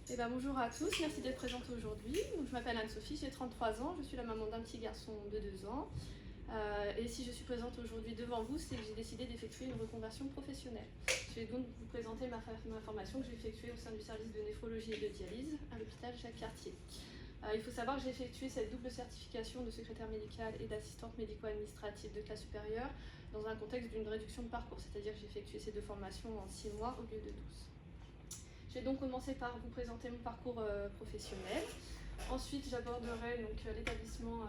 Bonjour à tous, merci d'être présente aujourd'hui. Je m'appelle Anne-Sophie, j'ai 33 ans, je suis la maman d'un petit garçon de 2 ans. Et si je suis présente aujourd'hui devant vous, c'est que j'ai décidé d'effectuer une reconversion professionnelle. Je vais donc vous présenter ma formation que j'ai effectuée au sein du service de néphrologie et de dialyse à l'hôpital Jacques-Cartier. Il faut savoir que j'ai effectué cette double certification de secrétaire médicale et d'assistante médico-administrative de classe supérieure dans un contexte d'une réduction de parcours, c'est-à-dire que j'ai effectué ces deux formations en 6 mois au lieu de 12. Je vais donc commencer par vous présenter mon parcours professionnel. Ensuite, j'aborderai l'établissement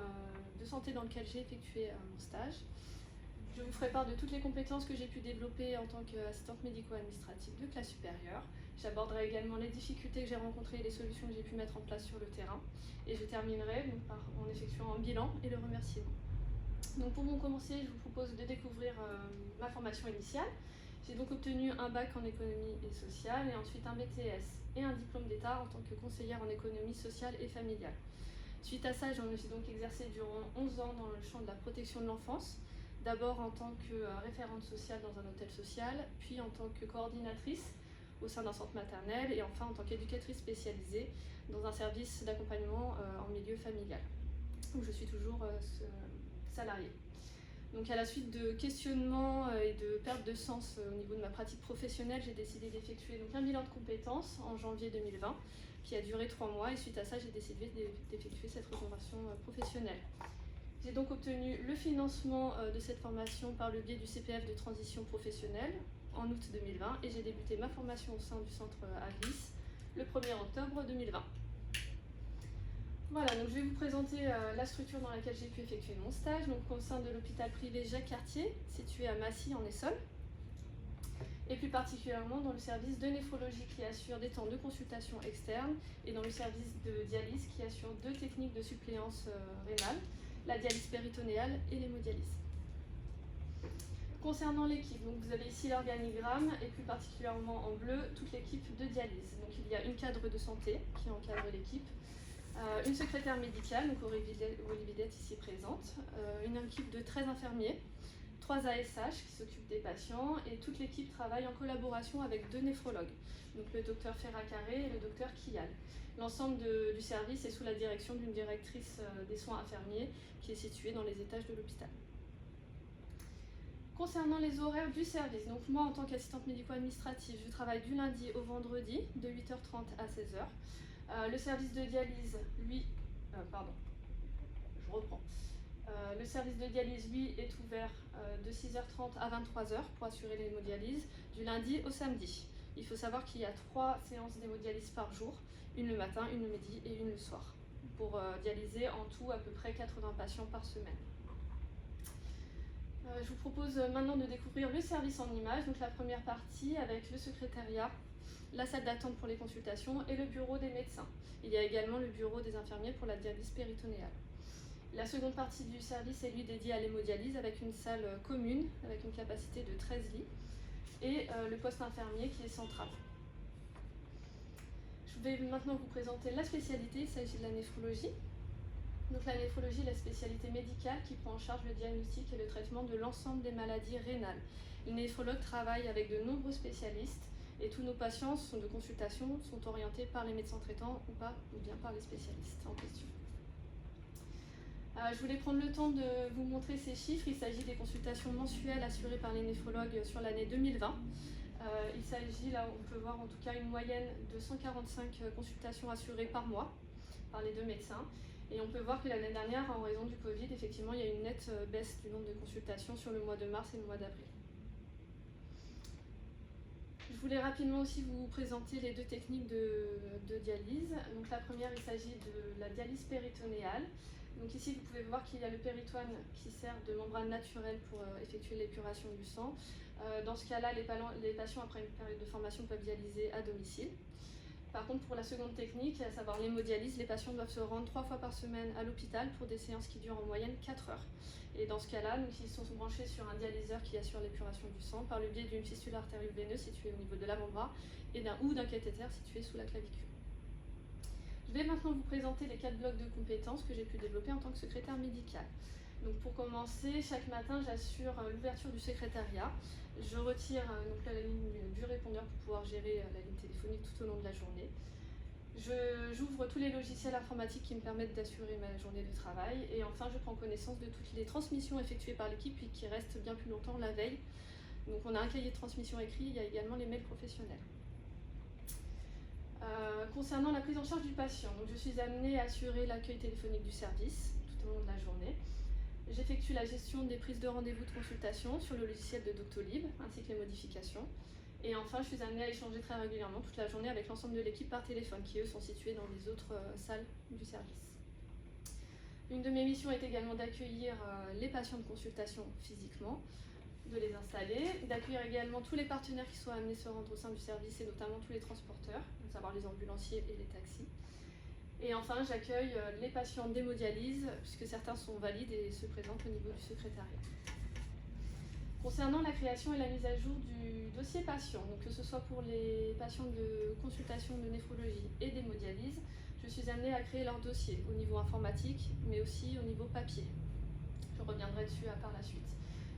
de santé dans lequel j'ai effectué mon stage. Je vous ferai part de toutes les compétences que j'ai pu développer en tant qu'assistante médico-administrative de classe supérieure. J'aborderai également les difficultés que j'ai rencontrées et les solutions que j'ai pu mettre en place sur le terrain. Et je terminerai en effectuant un bilan et le remerciement. Donc pour commencer, je vous propose de découvrir ma formation initiale. J'ai donc obtenu un bac en économie et sociale et ensuite un BTS et un diplôme d'État en tant que conseillère en économie sociale et familiale. Suite à ça, j'ai donc exercé durant 11 ans dans le champ de la protection de l'enfance, d'abord en tant que référente sociale dans un hôtel social, puis en tant que coordinatrice au sein d'un centre maternel et enfin en tant qu'éducatrice spécialisée dans un service d'accompagnement en milieu familial, où je suis toujours salariée. Donc à la suite de questionnements et de perte de sens au niveau de ma pratique professionnelle, j'ai décidé d'effectuer un bilan de compétences en janvier 2020 qui a duré 3 mois et suite à ça j'ai décidé d'effectuer cette reconversion professionnelle. J'ai donc obtenu le financement de cette formation par le biais du CPF de transition professionnelle en août 2020 et j'ai débuté ma formation au sein du centre à Glisse le 1er octobre 2020. Voilà, donc je vais vous présenter la structure dans laquelle j'ai pu effectuer mon stage, donc au sein de l'hôpital privé Jacques-Cartier, situé à Massy en Essonne, et plus particulièrement dans le service de néphrologie qui assure des temps de consultation externe et dans le service de dialyse qui assure 2 techniques de suppléance rénale, la dialyse péritonéale et l'hémodialyse. Concernant l'équipe, donc vous avez ici l'organigramme et plus particulièrement en bleu toute l'équipe de dialyse. Donc il y a une cadre de santé qui encadre l'équipe, une secrétaire médicale, donc Aurélie Vidette ici présente, une équipe de 13 infirmiers, 3 ASH qui s'occupent des patients et toute l'équipe travaille en collaboration avec 2 néphrologues, donc le docteur Ferracaré et le docteur Kial. L'ensemble du service est sous la direction d'une directrice des soins infirmiers qui est située dans les étages de l'hôpital. Concernant les horaires du service, donc moi en tant qu'assistante médico-administrative, je travaille du lundi au vendredi de 8h30 à 16h. Le service de dialyse, lui, le service de dialyse, lui, est ouvert de 6h30 à 23h pour assurer l'hémodialyse du lundi au samedi. Il faut savoir qu'il y a 3 séances d'hémodialyse par jour, une le matin, une le midi et une le soir, pour dialyser en tout à peu près 80 patients par semaine. Je vous propose maintenant de découvrir le service en images, donc la première partie avec le secrétariat, la salle d'attente pour les consultations et le bureau des médecins. Il y a également le bureau des infirmiers pour la dialyse péritonéale. La seconde partie du service est lui dédiée à l'hémodialyse avec une salle commune avec une capacité de 13 lits et le poste infirmier qui est central. Je vais maintenant vous présenter la spécialité, il s'agit de la néphrologie. Donc la néphrologie est la spécialité médicale qui prend en charge le diagnostic et le traitement de l'ensemble des maladies rénales. Les néphrologues travaillent avec de nombreux spécialistes et tous nos patients de consultation sont orientés par les médecins traitants ou bien par les spécialistes en question. Je voulais prendre le temps de vous montrer ces chiffres. Il s'agit des consultations mensuelles assurées par les néphrologues sur l'année 2020. Il s'agit, là on peut voir en tout cas une moyenne de 145 consultations assurées par mois par les 2 médecins. Et on peut voir que l'année dernière, en raison du Covid, effectivement, il y a une nette baisse du nombre de consultations sur le mois de mars et le mois d'avril. Je voulais rapidement aussi vous présenter les 2 techniques de dialyse. Donc la première, il s'agit de la dialyse péritonéale. Donc ici, vous pouvez voir qu'il y a le péritoine qui sert de membrane naturelle pour effectuer l'épuration du sang. Dans ce cas-là, les patients, après une période de formation, peuvent dialyser à domicile. Par contre, pour la seconde technique, à savoir l'hémodialyse, les patients doivent se rendre 3 fois par semaine à l'hôpital pour des séances qui durent en moyenne 4 heures. Et dans ce cas-là, ils sont branchés sur un dialyseur qui assure l'épuration du sang par le biais d'une fistule artério-veineuse située au niveau de l'avant-bras ou d'un cathéter situé sous la clavicule. Je vais maintenant vous présenter les 4 blocs de compétences que j'ai pu développer en tant que secrétaire médicale. Donc pour commencer, chaque matin, j'assure l'ouverture du secrétariat. Je retire la ligne du répondeur pour pouvoir gérer la ligne téléphonique tout au long de la journée. J'ouvre tous les logiciels informatiques qui me permettent d'assurer ma journée de travail. Et enfin, je prends connaissance de toutes les transmissions effectuées par l'équipe puis qui restent bien plus longtemps la veille. Donc on a un cahier de transmission écrit, il y a également les mails professionnels. Concernant la prise en charge du patient, donc je suis amenée à assurer l'accueil téléphonique du service tout au long de la journée. J'effectue la gestion des prises de rendez-vous de consultation sur le logiciel de Doctolib, ainsi que les modifications. Et enfin, je suis amenée à échanger très régulièrement toute la journée avec l'ensemble de l'équipe par téléphone, qui eux sont situés dans les autres salles du service. Une de mes missions est également d'accueillir les patients de consultation physiquement, de les installer, d'accueillir également tous les partenaires qui soient amenés à se rendre au sein du service, et notamment tous les transporteurs, à savoir les ambulanciers et les taxis. Et enfin, j'accueille les patients d'hémodialyse, puisque certains sont valides et se présentent au niveau du secrétariat. Concernant la création et la mise à jour du dossier patient, donc que ce soit pour les patients de consultation de néphrologie et d'hémodialyse, je suis amenée à créer leur dossier au niveau informatique, mais aussi au niveau papier. Je reviendrai dessus par la suite.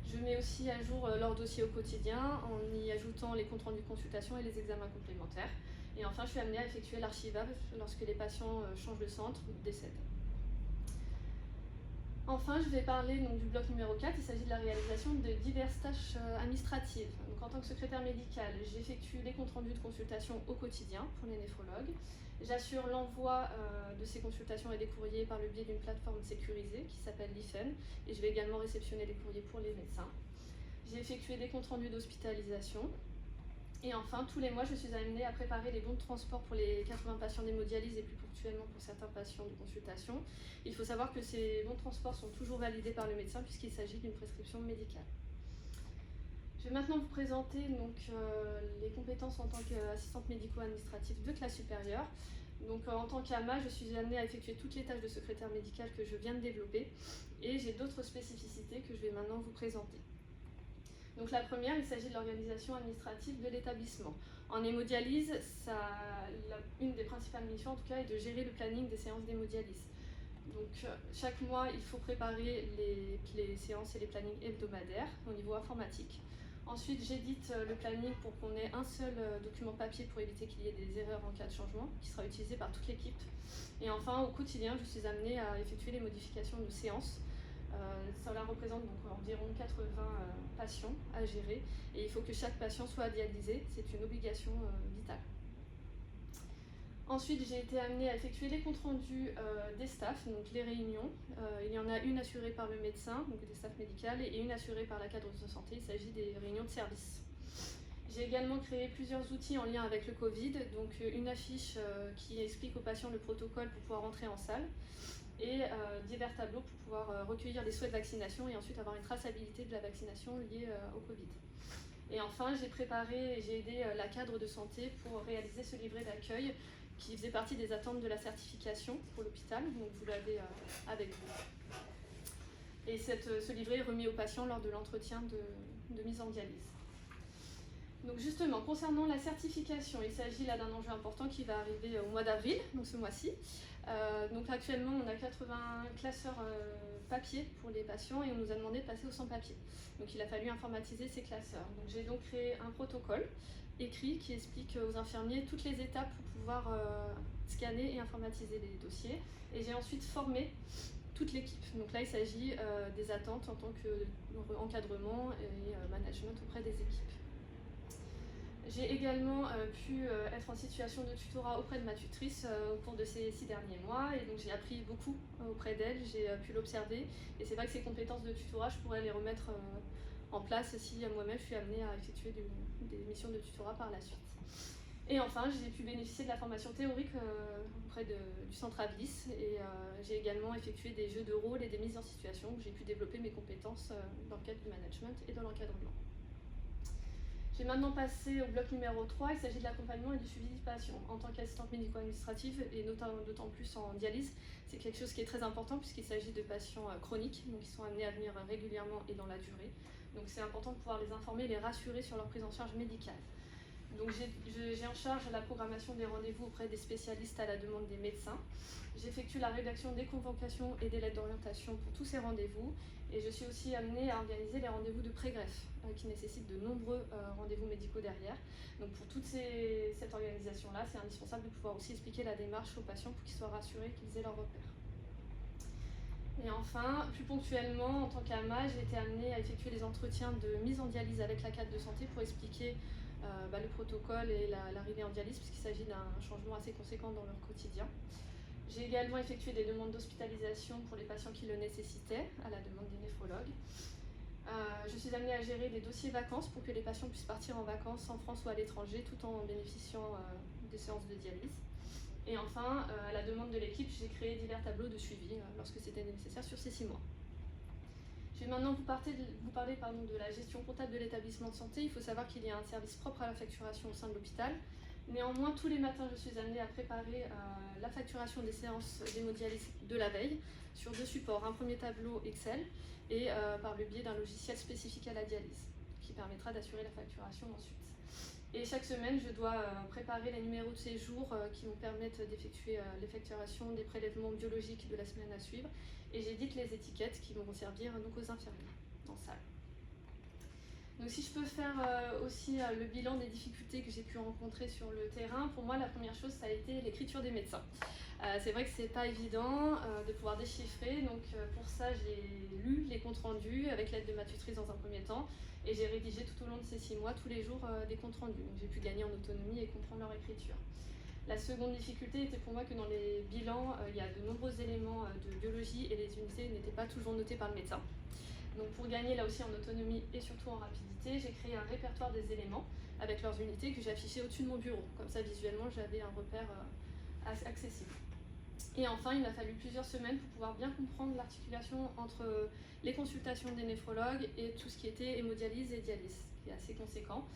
Je mets aussi à jour leur dossier au quotidien en y ajoutant les comptes rendus de consultation et les examens complémentaires. Et enfin, je suis amenée à effectuer l'archivage lorsque les patients changent de centre ou décèdent. Enfin, je vais parler donc, du bloc numéro 4. Il s'agit de la réalisation de diverses tâches administratives. Donc, en tant que secrétaire médicale, j'effectue les comptes rendus de consultation au quotidien pour les néphrologues. J'assure l'envoi de ces consultations et des courriers par le biais d'une plateforme sécurisée qui s'appelle l'IFEN, et je vais également réceptionner les courriers pour les médecins. J'ai effectué des comptes rendus d'hospitalisation. Et enfin, tous les mois, je suis amenée à préparer les bons de transport pour les 80 patients d'hémodialyse et plus ponctuellement pour certains patients de consultation. Il faut savoir que ces bons de transport sont toujours validés par le médecin puisqu'il s'agit d'une prescription médicale. Je vais maintenant vous présenter donc, les compétences en tant qu'assistante médico-administrative de classe supérieure. Donc, en tant qu'AMA, je suis amenée à effectuer toutes les tâches de secrétaire médical que je viens de développer et j'ai d'autres spécificités que je vais maintenant vous présenter. Donc la première, il s'agit de l'organisation administrative de l'établissement. En hémodialyse, une des principales missions en tout cas est de gérer le planning des séances d'hémodialyse. Donc chaque mois, il faut préparer les séances et les plannings hebdomadaires au niveau informatique. Ensuite, j'édite le planning pour qu'on ait un seul document papier pour éviter qu'il y ait des erreurs en cas de changement, qui sera utilisé par toute l'équipe. Et enfin, au quotidien, je suis amenée à effectuer les modifications de séances. Cela représente donc environ 80 patients à gérer et il faut que chaque patient soit dialysé, c'est une obligation vitale. Ensuite, j'ai été amenée à effectuer les comptes rendus des staffs, donc les réunions. Il y en a une assurée par le médecin, donc des staffs médicales, et une assurée par la cadre de santé, il s'agit des réunions de service. J'ai également créé plusieurs outils en lien avec le Covid, donc une affiche qui explique aux patients le protocole pour pouvoir entrer en salle, et divers tableaux pour pouvoir recueillir les souhaits de vaccination et ensuite avoir une traçabilité de la vaccination liée au Covid. Et enfin, j'ai aidé la cadre de santé pour réaliser ce livret d'accueil qui faisait partie des attentes de la certification pour l'hôpital, donc vous l'avez avec vous. Et ce livret est remis aux patients lors de l'entretien de mise en dialyse. Donc justement, concernant la certification, il s'agit là d'un enjeu important qui va arriver au mois d'avril, donc ce mois-ci. Donc actuellement, on a 80 classeurs papier pour les patients et on nous a demandé de passer au sans papier. Donc il a fallu informatiser ces classeurs. Donc j'ai donc créé un protocole écrit qui explique aux infirmiers toutes les étapes pour pouvoir scanner et informatiser les dossiers. Et j'ai ensuite formé toute l'équipe. Donc là, il s'agit des attentes en tant qu'encadrement et management auprès des équipes. J'ai également pu être en situation de tutorat auprès de ma tutrice au cours de ces 6 derniers mois et donc j'ai appris beaucoup auprès d'elle, j'ai pu l'observer et c'est vrai que ces compétences de tutorat, je pourrais les remettre en place si moi-même je suis amenée à effectuer des missions de tutorat par la suite. Et enfin, j'ai pu bénéficier de la formation théorique auprès du centre Avis et j'ai également effectué des jeux de rôle et des mises en situation où j'ai pu développer mes compétences dans le cadre du management et de l'encadrement. J'ai maintenant passé au bloc numéro 3, il s'agit de l'accompagnement et du suivi du patient. En tant qu'assistante médico-administrative, et d'autant plus en dialyse, c'est quelque chose qui est très important puisqu'il s'agit de patients chroniques, donc qui sont amenés à venir régulièrement et dans la durée. Donc c'est important de pouvoir les informer et les rassurer sur leur prise en charge médicale. Donc j'ai en charge la programmation des rendez-vous auprès des spécialistes à la demande des médecins. J'effectue la rédaction des convocations et des lettres d'orientation pour tous ces rendez-vous. Et je suis aussi amenée à organiser les rendez-vous de pré-greffe, qui nécessitent de nombreux rendez-vous médicaux derrière. Donc pour toute cette organisation-là, c'est indispensable de pouvoir aussi expliquer la démarche aux patients pour qu'ils soient rassurés qu'ils aient leur repère. Et enfin, plus ponctuellement, en tant qu'AMA, j'ai été amenée à effectuer les entretiens de mise en dialyse avec la cadre de santé pour expliquer le protocole et l'arrivée en dialyse, puisqu'il s'agit d'un changement assez conséquent dans leur quotidien. J'ai également effectué des demandes d'hospitalisation pour les patients qui le nécessitaient, à la demande des néphrologues. Je suis amenée à gérer des dossiers vacances pour que les patients puissent partir en vacances en France ou à l'étranger, tout en bénéficiant des séances de dialyse. Et enfin, à la demande de l'équipe, j'ai créé divers tableaux de suivi lorsque c'était nécessaire sur ces 6 mois. Je vais maintenant vous parler de la gestion comptable de l'établissement de santé. Il faut savoir qu'il y a un service propre à la facturation au sein de l'hôpital. Néanmoins, tous les matins, je suis amenée à préparer la facturation des séances d'hémodialyse de la veille sur 2 supports. Un premier tableau Excel et par le biais d'un logiciel spécifique à la dialyse qui permettra d'assurer la facturation ensuite. Et chaque semaine, je dois préparer les numéros de séjour qui vont permettre d'effectuer les facturations des prélèvements biologiques de la semaine à suivre. Et j'édite les étiquettes qui vont servir donc aux infirmiers en salle. Donc si je peux faire aussi le bilan des difficultés que j'ai pu rencontrer sur le terrain, pour moi la première chose ça a été l'écriture des médecins. C'est vrai que c'est pas évident de pouvoir déchiffrer, donc pour ça j'ai lu les comptes rendus avec l'aide de ma tutrice dans un premier temps et j'ai rédigé tout au long de ces 6 mois tous les jours des comptes rendus. Donc j'ai pu gagner en autonomie et comprendre leur écriture. La seconde difficulté était pour moi que dans les bilans, il y a de nombreux éléments de biologie et les unités n'étaient pas toujours notées par le médecin. Donc pour gagner là aussi en autonomie et surtout en rapidité, j'ai créé un répertoire des éléments avec leurs unités que j'ai affiché au-dessus de mon bureau. Comme ça visuellement j'avais un repère accessible. Et enfin il m'a fallu plusieurs semaines pour pouvoir bien comprendre l'articulation entre les consultations des néphrologues et tout ce qui était hémodialyse et dialyse, qui est assez conséquent.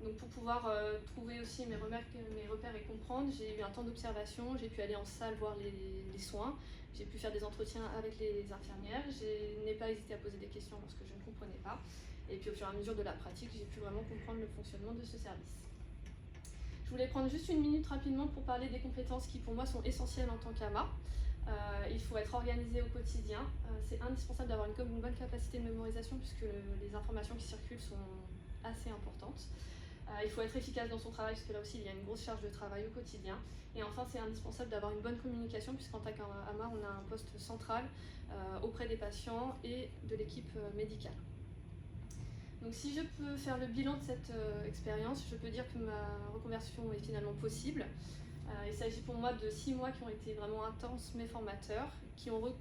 Donc pour pouvoir trouver aussi mes repères et comprendre, j'ai eu un temps d'observation, j'ai pu aller en salle voir les soins, j'ai pu faire des entretiens avec les infirmières, je n'ai pas hésité à poser des questions lorsque je ne comprenais pas. Et puis au fur et à mesure de la pratique, j'ai pu vraiment comprendre le fonctionnement de ce service. Je voulais prendre juste une minute rapidement pour parler des compétences qui pour moi sont essentielles en tant qu'AMA. Il faut être organisé au quotidien, c'est indispensable d'avoir une bonne capacité de mémorisation puisque les informations qui circulent sont assez importantes. Il faut être efficace dans son travail, parce que là aussi il y a une grosse charge de travail au quotidien. Et enfin, c'est indispensable d'avoir une bonne communication, puisqu'en tant qu'AMA, on a un poste central auprès des patients et de l'équipe médicale. Donc si je peux faire le bilan de cette expérience, je peux dire que ma reconversion est finalement possible. Il s'agit pour moi de 6 mois qui ont été vraiment intenses mais formateurs, qui m'ont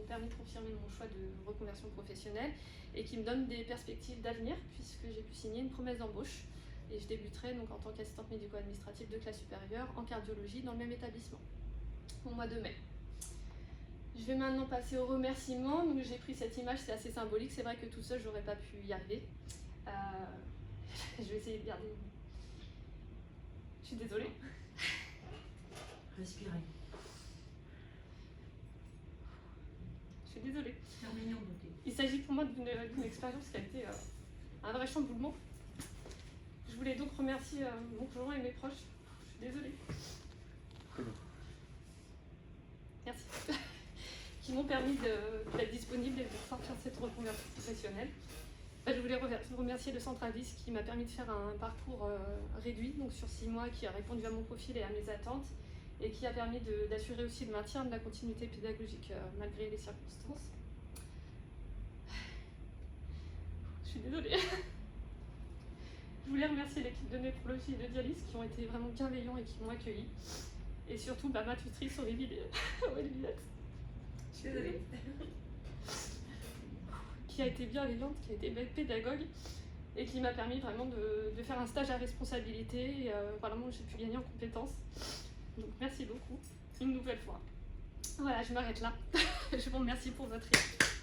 permis de confirmer mon choix de reconversion professionnelle et qui me donnent des perspectives d'avenir, puisque j'ai pu signer une promesse d'embauche. Et je débuterai donc en tant qu'assistante médico-administrative de classe supérieure en cardiologie dans le même établissement au mois de mai. Je vais maintenant passer aux remerciements. Donc j'ai pris cette image, c'est assez symbolique. C'est vrai que tout seul, j'aurais pas pu y arriver. Je vais essayer de garder. Je suis désolée. Respirez. Je suis désolée. C'est mignon, donc. Il s'agit pour moi d'une expérience qui a été un vrai chamboulement. Je voulais donc remercier mon conjoint et mes proches. Je suis désolée. Merci. Qui m'ont permis d'être disponible et de sortir de cette reconversion professionnelle. Je voulais remercier le Centre Avis qui m'a permis de faire un parcours réduit, donc sur 6 mois, qui a répondu à mon profil et à mes attentes, et qui a permis d'assurer aussi le maintien de la continuité pédagogique malgré les circonstances. Je suis désolée. Je voulais remercier l'équipe de néphrologie et de dialyse qui ont été vraiment bienveillants et qui m'ont accueillie. Et surtout ma tutrice Aurélie Villette. Je suis désolée. Qui a été bienveillante, qui a été pédagogue et qui m'a permis vraiment de faire un stage à responsabilité. Et, vraiment, j'ai pu gagner en compétences. Donc merci beaucoup, une nouvelle fois. Voilà, je m'arrête là. Je vous remercie pour votre écoute.